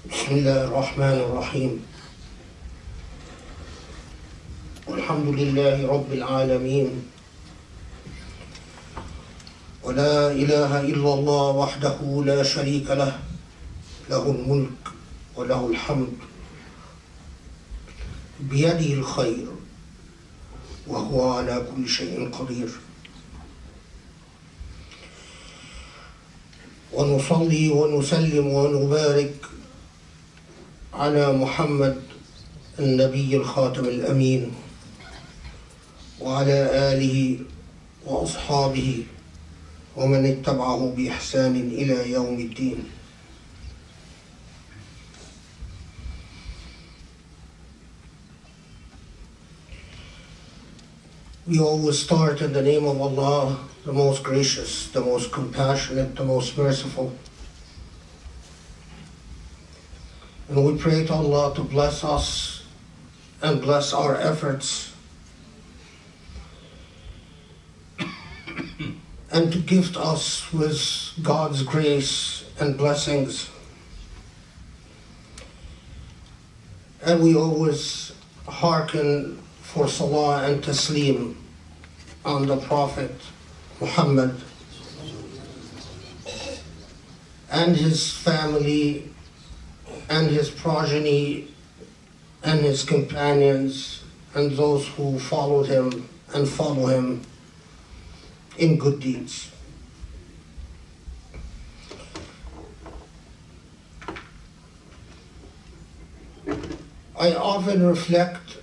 بسم الله الرحمن الرحيم والحمد لله رب العالمين ولا إله إلا الله وحده لا شريك له له الملك وله الحمد بيده الخير وهو على كل شيء قدير ونصلي ونسلم ونبارك على محمد النبي الخاتم الأمين وعلى آله وأصحابه ومن اتبعه بإحسان إلى يوم الدين. We always start in the name of Allah, the most gracious, the most compassionate, the most merciful. And we pray to Allah to bless us and bless our efforts and to gift us with God's grace and blessings. And we always hearken for salah and taslim on the Prophet Muhammad and his family and his progeny and his companions and those who followed him and follow him in good deeds. I often reflect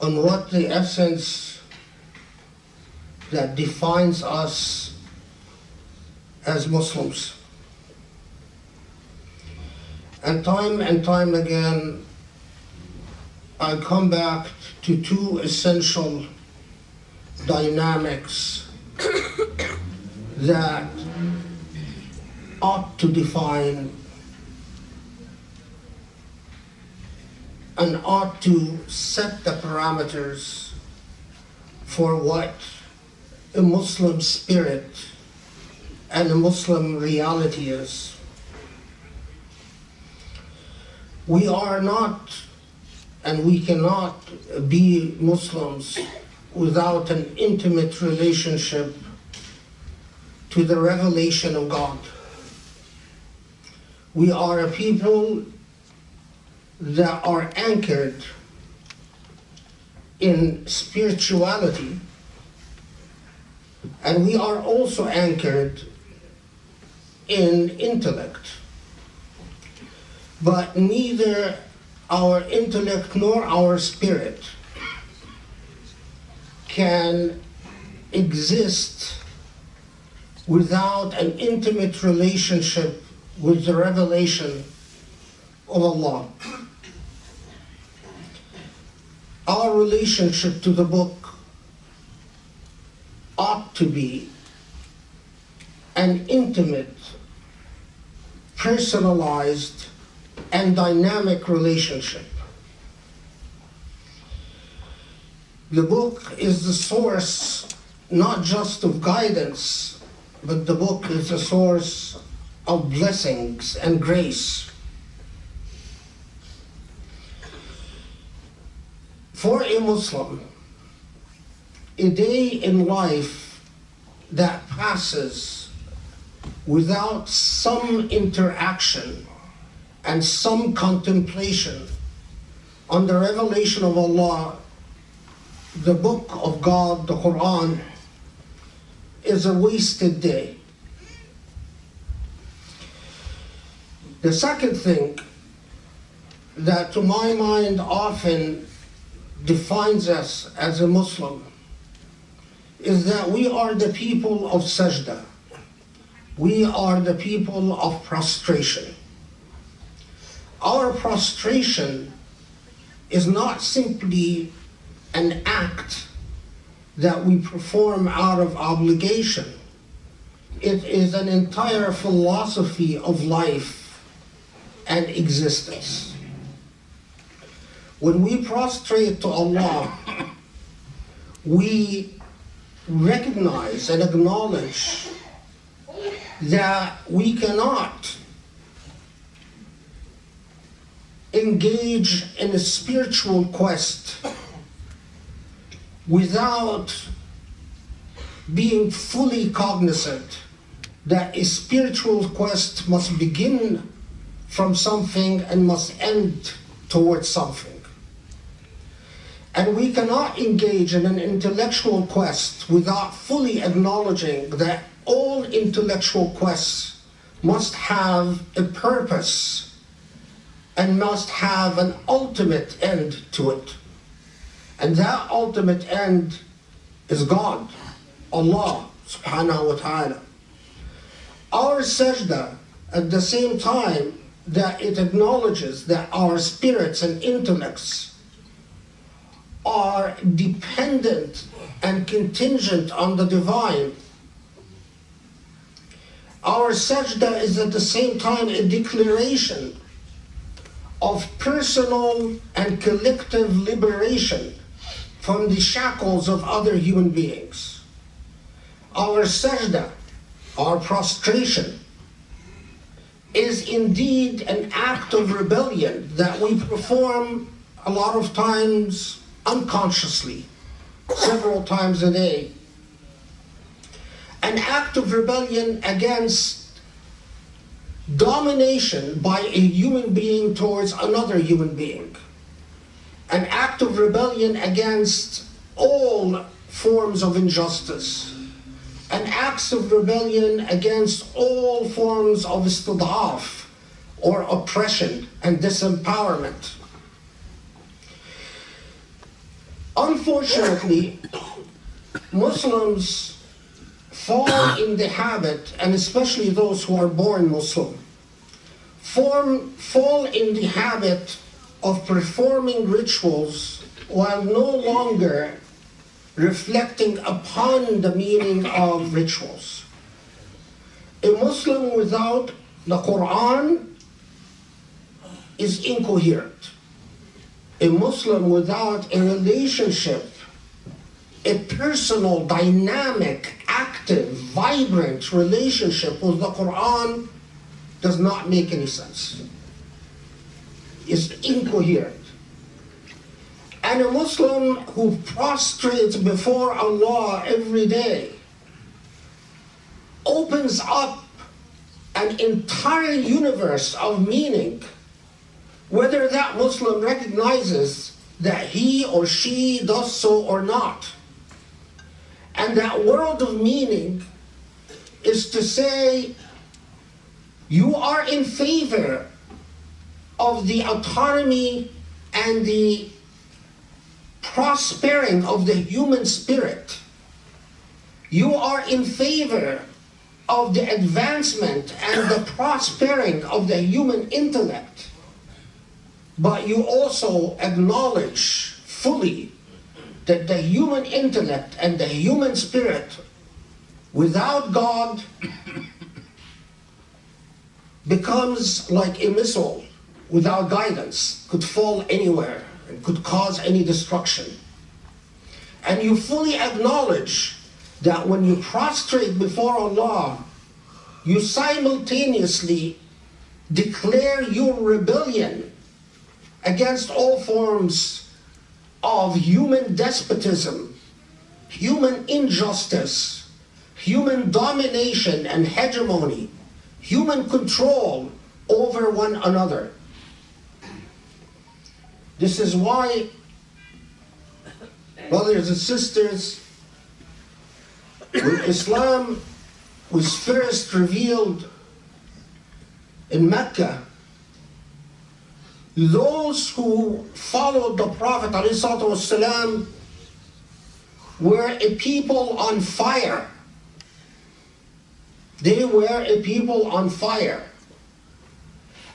on what the essence that defines us as Muslims. And time again, I come back to two essential dynamics that ought to define and ought to set the parameters for what a Muslim spirit and a Muslim reality is. We are not and we cannot be Muslims without an intimate relationship to the revelation of God. We are a people that are anchored in spirituality, and we are also anchored in intellect. But neither our intellect nor our spirit can exist without an intimate relationship with the revelation of Allah. Our relationship to the book ought to be an intimate, personalized, and dynamic relationship. The book is the source not just of guidance, but the book is a source of blessings and grace. For a Muslim, a day in life that passes without some interaction and some contemplation on the revelation of Allah, the book of God, the Qur'an, is a wasted day. The second thing that to my mind often defines us as a Muslim is that we are the people of Sajdah. We are the people of prostration. Our prostration is not simply an act that we perform out of obligation. It is an entire philosophy of life and existence. When we prostrate to Allah, we recognize and acknowledge that we cannot engage in a spiritual quest without being fully cognizant that a spiritual quest must begin from something and must end towards something. And we cannot engage in an intellectual quest without fully acknowledging that all intellectual quests must have a purpose and must have an ultimate end to it. And that ultimate end is God, Allah subhanahu wa ta'ala. Our sajdah, at the same time that it acknowledges that our spirits and intellects are dependent and contingent on the divine, our sajdah is at the same time a declaration of personal and collective liberation from the shackles of other human beings. Our sajdah, our prostration, is indeed an act of rebellion that we perform a lot of times unconsciously, several times a day. An act of rebellion against domination by a human being towards another human being. An act of rebellion against all forms of injustice. An act of rebellion against all forms of istid'af, or oppression and disempowerment. Unfortunately, Muslims fall in the habit, and especially those who are born Muslim, fall in the habit of performing rituals while no longer reflecting upon the meaning of rituals. A Muslim without the Qur'an is incoherent. A Muslim without a relationship, a personal, dynamic, active, vibrant relationship with the Qur'an does not make any sense. Is incoherent. And a Muslim who prostrates before Allah every day opens up an entire universe of meaning, whether that Muslim recognizes that he or she does so or not. And that world of meaning is to say, you are in favor of the autonomy and the prospering of the human spirit. You are in favor of the advancement and the prospering of the human intellect. But you also acknowledge fully that the human intellect and the human spirit without God becomes like a missile without guidance, could fall anywhere and could cause any destruction. And you fully acknowledge that when you prostrate before Allah, you simultaneously declare your rebellion against all forms of human despotism, human injustice, human domination and hegemony, human control over one another. This is why, brothers and sisters, when Islam was first revealed in Mecca, those who followed the Prophet ﷺ were a people on fire. They were a people on fire.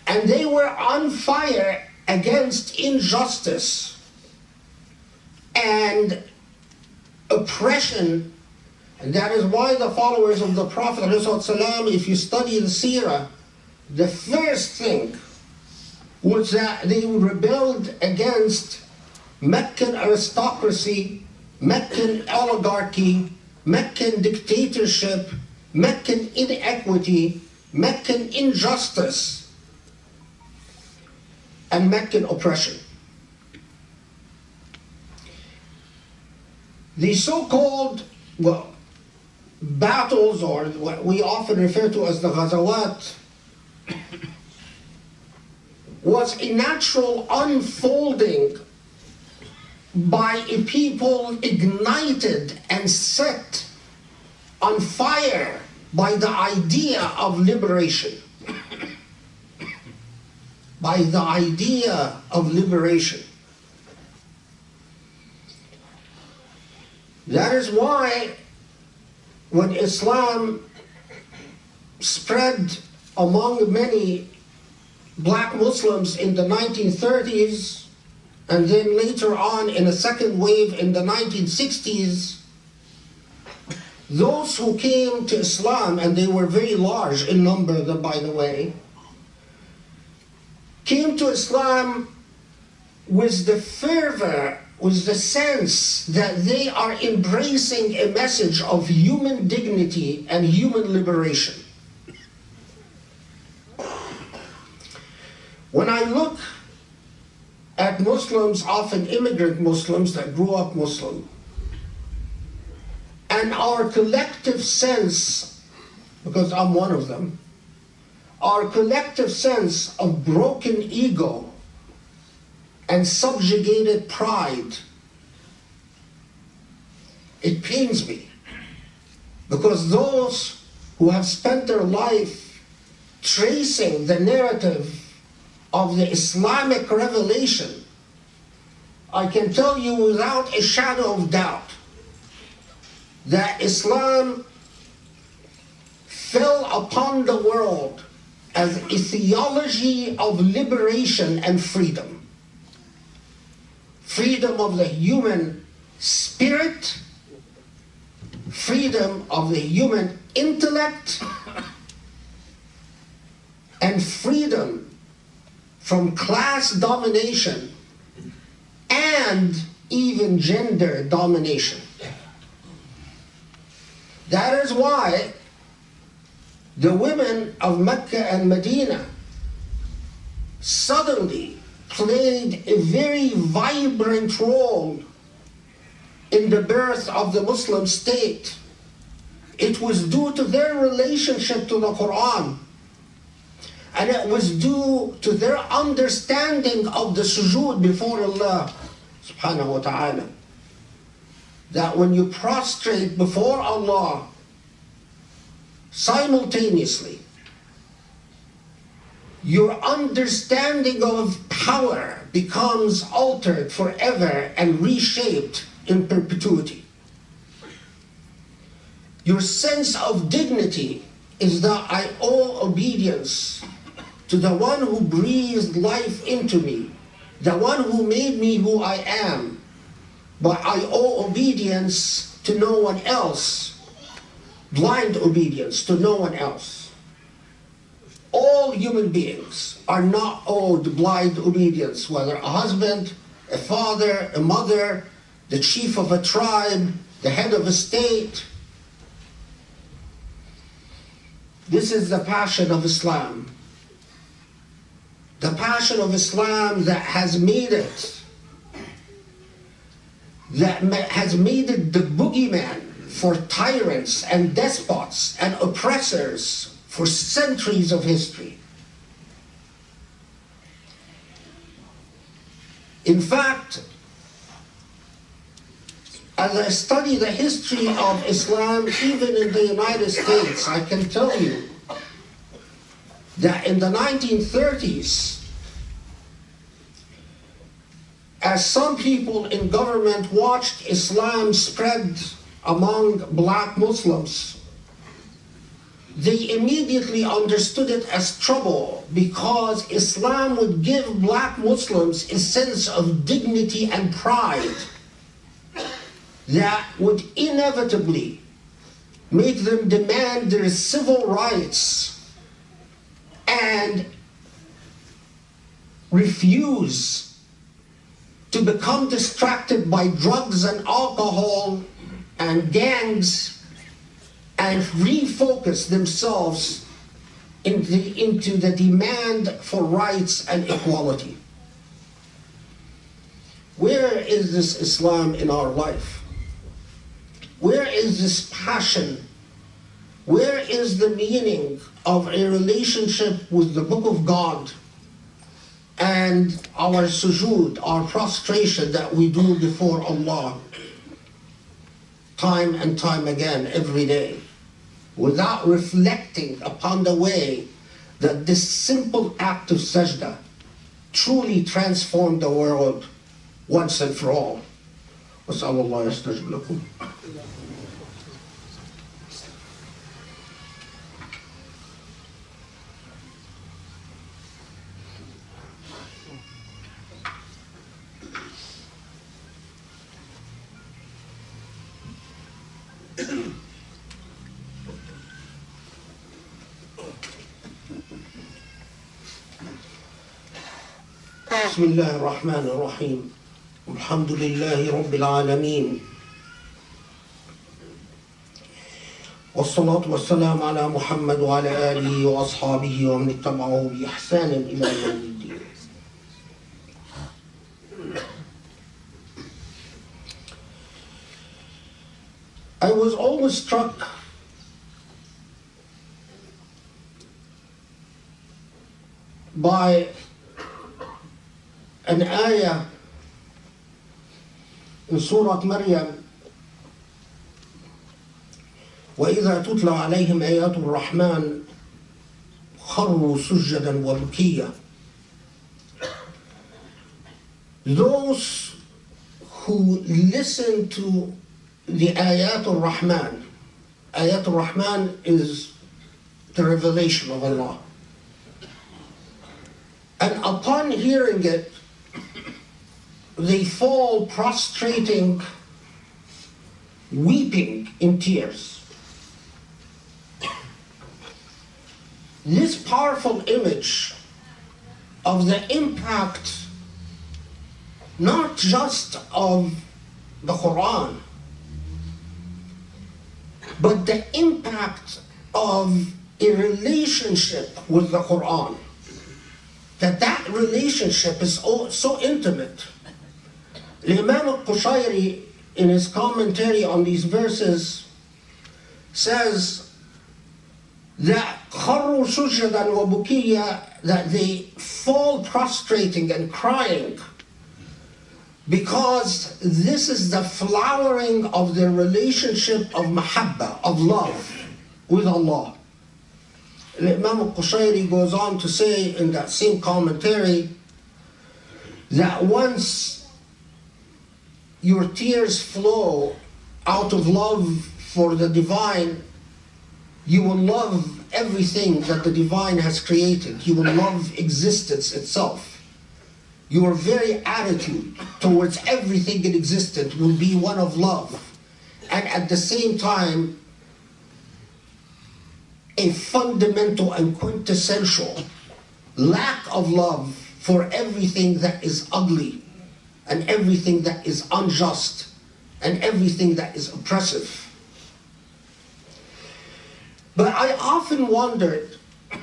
And they were on fire against injustice and oppression. And that is why the followers of the Prophet ﷺ, if you study the seerah, the first thing was that they rebelled against Meccan aristocracy, Meccan oligarchy, Meccan dictatorship, Meccan inequity, Meccan injustice. and Meccan oppression. The so-called, battles, or what we often refer to as the Ghazawat, was a natural unfolding by a people ignited and set on fire by the idea of liberation. By the idea of liberation. That is why when Islam spread among many black Muslims in the 1930s, and then later on in a second wave in the 1960s, those who came to Islam, and they were very large in number, by the way, came to Islam with the fervor, with the sense that they are embracing a message of human dignity and human liberation. When I look at Muslims, often immigrant Muslims that grew up Muslim, and our collective sense, because I'm one of them, our collective sense of broken ego and subjugated pride, it pains me, because those who have spent their life tracing the narrative of the Islamic revelation, I can tell you without a shadow of doubt that Islam fell upon the world as a theology of liberation and freedom. Freedom of the human spirit, freedom of the human intellect, and freedom from class domination and even gender domination. That is why the women of Mecca and Medina suddenly played a very vibrant role in the birth of the Muslim state. It was due to their relationship to the Qur'an, and it was due to their understanding of the sujood before Allah subhanahu wa ta'ala. That when you prostrate before Allah simultaneously, your understanding of power becomes altered forever and reshaped in perpetuity. Your sense of dignity is that I owe obedience to the one who breathed life into me, the one who made me who I am, but I owe obedience to no one else, blind obedience to no one else. All human beings are not owed blind obedience, whether a husband, a father, a mother, the chief of a tribe, the head of a state. This is the passion of Islam. The passion of Islam that has made it the boogeyman for tyrants and despots and oppressors for centuries of history. In fact, as I study the history of Islam, even in the United States, I can tell you that in the 1930s, as some people in government watched Islam spread among black Muslims, they immediately understood it as trouble, because Islam would give black Muslims a sense of dignity and pride that would inevitably make them demand their civil rights and refuse to become distracted by drugs and alcohol and gangs, and refocus themselves into the demand for rights and equality. Where is this Islam in our life? Where is this passion? Where is the meaning of a relationship with the Book of God and our sujood, our prostration that we do before Allah time and time again, every day, without reflecting upon the way that this simple act of sajdah truly transformed the world once and for all. وَاسْأَلُ اللَّهَ يَسْتَجِبْ لَكُمْ. بسم الله الرحمن الرحيم الحمد لله رب العالمين والصلاة والسلام على محمد وعلى آله وأصحابه ومن اتبعه بإحسان إلى يوم الدين. I was always struck by an ayah in Surah Maryam, وَإِذَا تُتْلَى عَلَيْهِمْ آيَاتُ الرَّحْمَنِ خَرُّوا سُجَّدًا وَبُكِيًّا. Those who listen to the Ayat al-Rahman, Ayat al-Rahman is the revelation of Allah, and upon hearing it, they fall prostrating, weeping in tears. This powerful image of the impact, not just of the Qur'an, but the impact of a relationship with the Qur'an, that relationship is so intimate. Imam al-Qushayri, in his commentary on these verses, says that خَرُّوا سُجَّدًا وَبُكِيًّا, that they fall prostrating and crying, because this is the flowering of their relationship of mahabba, of love with Allah. Imam al-Qushayri goes on to say in that same commentary that once your tears flow out of love for the divine, you will love everything that the divine has created. You will love existence itself. Your very attitude towards everything in existence will be one of love, and at the same time a fundamental and quintessential lack of love for everything that is ugly, and everything that is unjust, and everything that is oppressive. But I often wondered,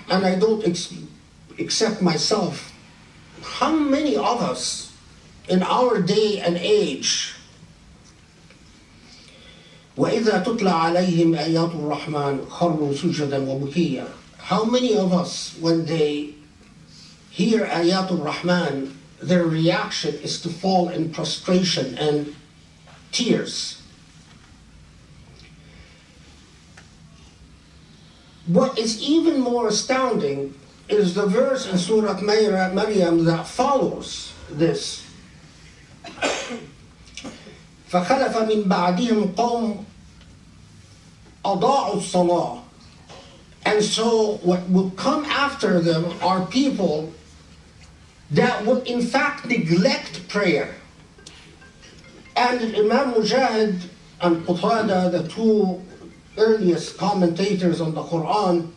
and I don't accept myself, how many of us in our day and age, وَإِذَا تُتْلَى عَلَيْهِمْ آيَاتُ الرَّحْمَنِ خَرُّوا سُجَّدًا وَبُكِيًّا, how many of us, when they hear Ayat al-Rahman, their reaction is to fall in prostration and tears? What is even more astounding is the verse in Surah Maryam that follows this. فَخَلَفَ مِنْ بَعْدِهِمْ قَوْمٌ أَضَاعُوا الصَّلَاةَ. And so what will come after them are people that will in fact neglect prayer. And Imam Mujahid and Qatada, the two earliest commentators on the Qur'an,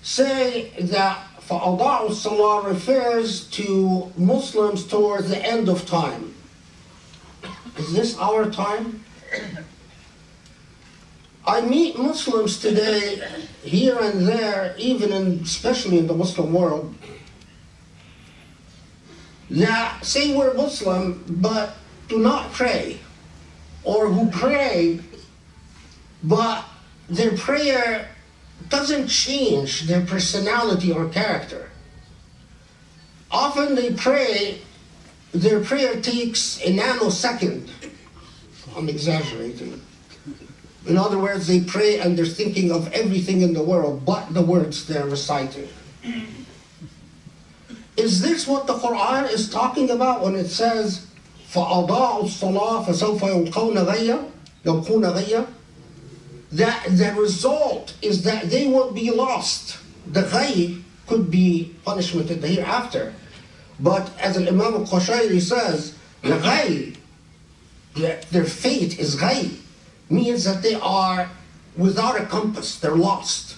say that فَأَضَاعُوا الصَّلَاةَ refers to Muslims towards the end of time. Is this our time? I meet Muslims today, here and there, especially in the Muslim world, that say we're Muslim but do not pray, or who pray but their prayer doesn't change their personality or character. Often they pray, their prayer takes a nanosecond. I'm exaggerating. In other words, they pray and they're thinking of everything in the world but the words they're reciting. Is this what the Qur'an is talking about when it says, فَأَضَاعُوا الصَّلَاةَ فَسَوْفَ يَلْقُونَ غَيًّا? That the result is that they will be lost. The ghay could be punishment in the hereafter. But as Imam al-Qushayri says, the ghay, their fate is ghay, means that they are without a compass, they're lost.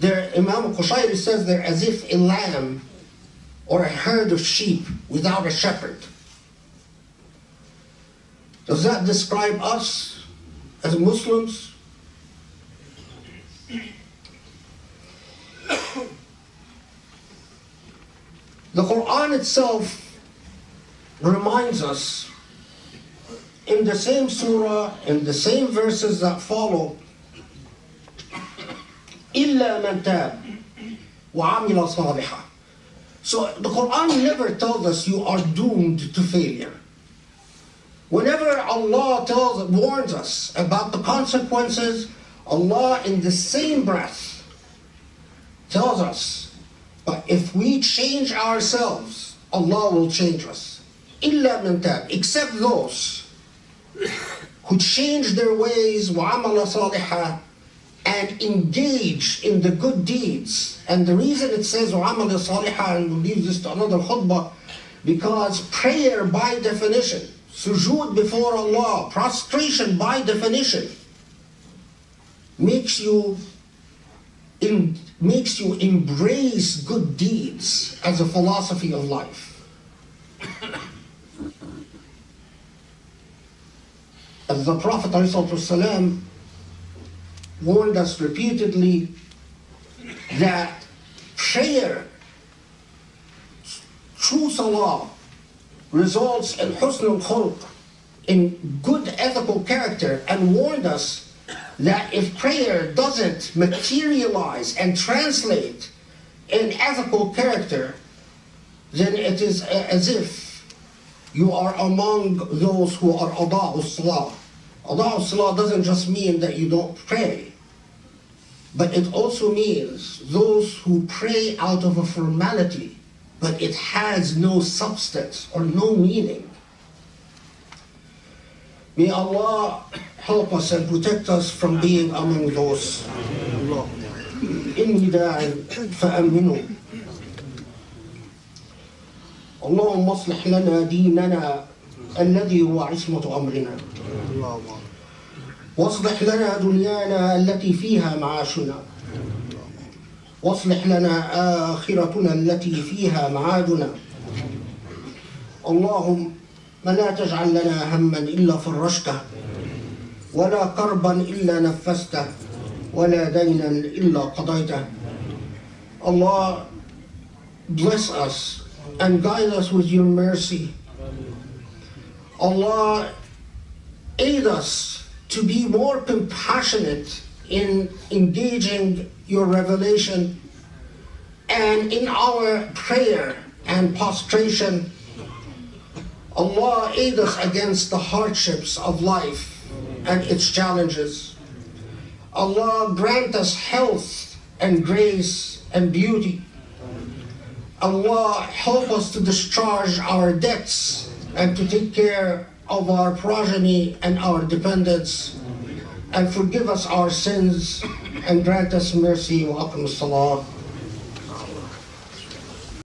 Imam al-Qushayri says they're as if a lamb or a herd of sheep without a shepherd. Does that describe us as Muslims? The Qur'an itself reminds us in the same surah, in the same verses that follow, إِلَّا مَنْ تَابَ وَعَمِلَ صَالِحًا. So the Qur'an never tells us you are doomed to failure. Whenever Allah warns us about the consequences, Allah in the same breath tells us, but if we change ourselves, Allah will change us. إِلَّا مَنْ تَابَ, except those who change their ways, وَعَمَلَ صَالِحًا, and engage in the good deeds. And the reason it says وَعَمَلَ صَالِحًا, and we'll leave this to another khutbah, because prayer by definition, sujood before Allah, prostration by definition, makes you embrace good deeds as a philosophy of life. As the Prophet ﷺ warned us repeatedly that prayer, true salah, results in husn al-khulq, in good ethical character, and warned us that if prayer doesn't materialize and translate in ethical character, then it is as if you are among those who are ada'u salah. Ada'u salah doesn't just mean that you don't pray, but it also means those who pray out of a formality, but it has no substance or no meaning. May Allah help us and protect us from being among those. إِنِّي دَاعٍ فَأَمِّنُوا. اللهم اصلح لنا ديننا الذي هو عصمة أمرنا، واصلح لنا دنيانا التي فيها معاشنا، واصلح لنا آخرتنا التي فيها معادنا. اللهم لا تجعل لنا هما إلا فرجته، ولا كربا إلا نفسته، ولا دينا إلا قضيته. Allah, bless us and guide us with your mercy. Allah, aid us to be more compassionate in engaging your revelation and in our prayer and prostration. Allah, aid us against the hardships of life and its challenges. Allah, grant us health and grace and beauty. Allah, help us to discharge our debts and to take care of our progeny and our dependents, and forgive us our sins and grant us mercy. Wa aqim as-salah.